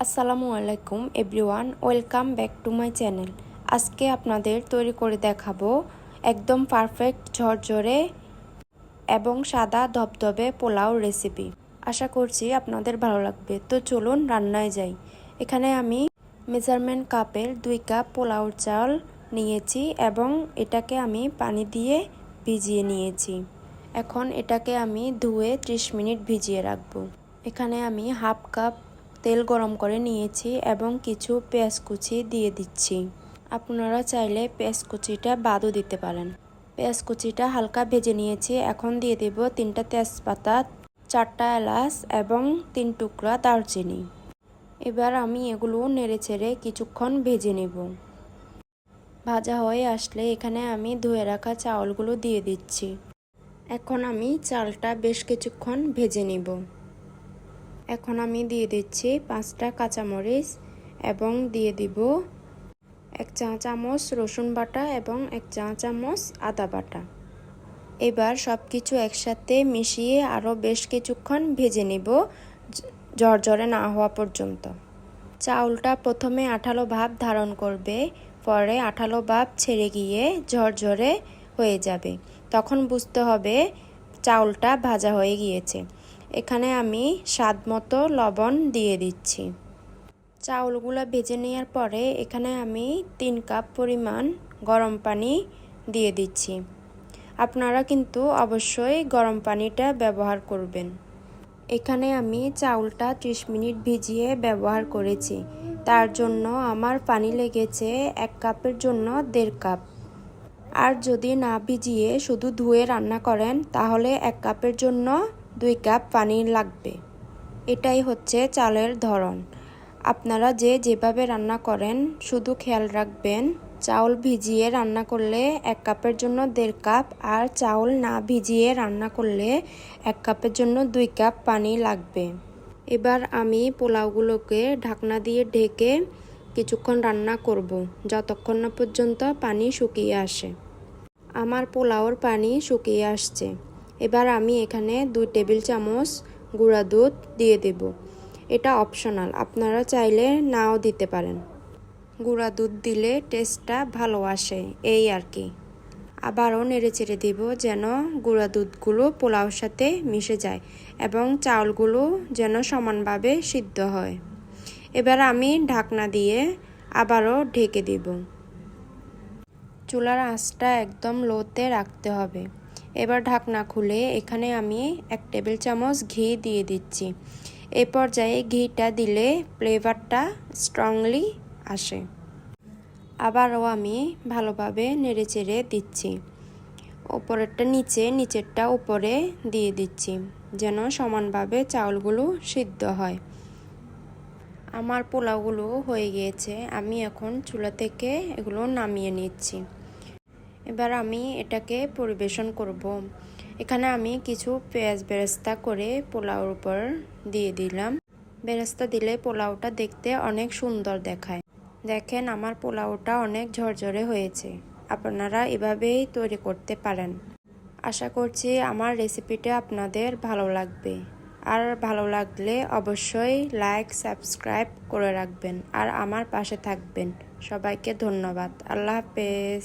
আসসালামু আলাইকুম everyone, welcome back to my channel. আজকে আপনাদের তৈরি করে দেখাবো একদম পারফেক্ট ঝরঝরে এবং সাদা ধবধবে পোলাও রেসিপি। আশা করছি আপনাদের ভালো লাগবে। তো চলুন রান্নায় যাই। এখানে আমি মেজারমেন্ট কাপের 2 কাপ পোলাওর চাল নিয়েছি এবং এটাকে আমি পানি দিয়ে ভিজিয়ে নিয়েছি। এখন এটাকে আমি ধুয়ে 30 মিনিট ভিজিয়ে রাখবো। এখানে আমি হাফ কাপ তেল গরম করে নিয়েছি এবং কিছু পেঁয়াজ কুচি দিয়ে দিচ্ছি। আপনারা চাইলে পেঁয়াজ কুচিটা বাদও দিতে পারেন। পেঁয়াজ কুচিটা হালকা ভেজে নিয়েছি। এখন দিয়ে দেব 3টা তেজপাতা, 4টা এলাচ এবং 3 টুকরা দারচিনি। এবার আমি এগুলো নেড়েচেড়ে কিছুক্ষণ ভেজে নেব। ভাজা হয়ে আসলে এখানে আমি ধুয়ে রাখা চাউলগুলো দিয়ে দিচ্ছি। এখন আমি চালটা বেশ কিছুক্ষণ ভেজে নেব। এখন আমি দিয়ে দিচ্ছি 5টা কাঁচামরিচ এবং দিয়ে দিব 1 চা চামচ রসুন বাটা এবং 1 চা চামচ আদা বাটা। এবার সব কিছু একসাথে মিশিয়ে আরও বেশ কিছুক্ষণ ভেজে নেব, ঝরঝরে না হওয়া পর্যন্ত। চাউলটা প্রথমে আঠালো ভাব ধারণ করবে, পরে আঠালো ভাব ছেড়ে গিয়ে ঝরঝরে হয়ে যাবে। তখন বুঝতে হবে চাউলটা ভাজা হয়ে গিয়েছে। এখানে আমি স্বাদ মতো লবণ দিয়ে দিচ্ছি। চাউলগুলো ভেজে নেওয়ার পরে এখানে আমি 3 কাপ পরিমাণ গরম পানি দিয়ে দিচ্ছি। আপনারা কিন্তু অবশ্যই গরম পানিটা ব্যবহার করবেন। এখানে আমি চাউলটা 30 মিনিট ভিজিয়ে ব্যবহার করেছি। তার জন্য আমার পানি লেগেছে 1 কাপের জন্য 1.5 কাপ। আর যদি না ভিজিয়ে শুধু ধুয়ে রান্না করেন তাহলে 1 কাপের জন্য 2 কাপ পানি লাগবে। এটাই হচ্ছে চালের ধরন। আপনারা যেভাবে রান্না করেন শুধু খেয়াল রাখবেন, চাউল ভিজিয়ে রান্না করলে 1 কাপের জন্য 1.5 কাপ, আর চাউল না ভিজিয়ে রান্না করলে 1 কাপের জন্য 2 কাপ পানি লাগবে। এবার আমি পোলাওগুলোকে ঢাকনা দিয়ে ঢেকে কিছুক্ষণ রান্না করব, যতক্ষণ না পর্যন্ত পানি শুকিয়ে আসে। আমার পোলাওর পানি শুকিয়ে আসছে। এবার আমি এখানে 2 টেবিল চামচ গুঁড়া দুধ দিয়ে দেব। এটা অপশনাল, আপনারা চাইলে নাও দিতে পারেন। গুঁড়া দুধ দিলে টেস্টটা ভালো আসে, এই আর কি। আবারও নেড়েচেড়ে দিব যেন গুঁড়া দুধগুলো পোলাওর সাথে মিশে যায় এবং চাউলগুলো যেন সমানভাবে সিদ্ধ হয়। এবার আমি ঢাকনা দিয়ে আবারও ঢেকে দেব। চুলার আঁচটা একদম লোতে রাখতে হবে। এবার ঢাকনা খুলে এখানে আমি 1 টেবিল চামচ ঘি দিয়ে দিচ্ছি। এই পর্যায়ে ঘিটা দিলে ফ্লেভারটা স্ট্রংলি আসে। আবারও আমি ভালোভাবে নেড়েচেড়ে দিচ্ছি। উপরেরটা নিচে, নিচেরটা উপরে দিয়ে দিচ্ছি যেন সমানভাবে চাউলগুলো সিদ্ধ হয়। আমার পোলাওগুলো হয়ে গিয়েছে। আমি এখন চুলা থেকে এগুলো নামিয়ে নিচ্ছি। এবার আমি এটাকে পরিবেশন করব। এখানে আমি কিছু পেঁয়াজ বেরেস্তা করে পোলাওর উপর দিয়ে দিলাম। বেরেস্তা দিলে পোলাওটা দেখতে অনেক সুন্দর দেখায়। দেখেন আমার পোলাওটা অনেক ঝরঝরে হয়েছে। আপনারা এভাবেই তৈরি করতে পারেন। আশা করছি আমার রেসিপিটা আপনাদের ভালো লাগবে। আর ভালো লাগলে অবশ্যই লাইক, সাবস্ক্রাইব করে রাখবেন আর আমার পাশে থাকবেন। সবাইকে ধন্যবাদ। আল্লাহ হাফেজ।